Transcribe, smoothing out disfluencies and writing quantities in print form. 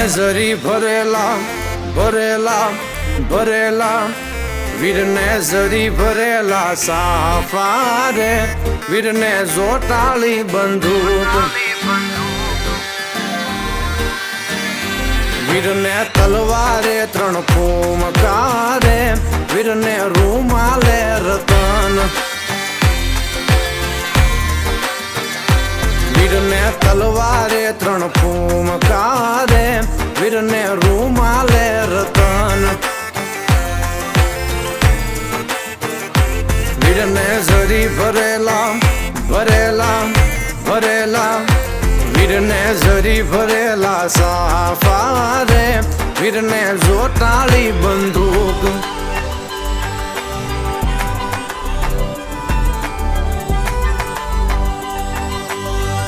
જરી ભરેલા ભરેલા ભરેલા વીરને જરી ભરેલા સાફા રે વીરને જોટાળી બંદૂક વીરને તલવારે ત્રણ ફૂમકારે વીરને રૂમાલે રતન વીરને તલવારે ત્રણ ફૂમકારે વીરને રૂમાલે રતન વીરને જરી ભરેલા ભરેલા ભરેલા વીરને જરી ભરેલા સાફા રે વીરને જોટાળી બંદૂક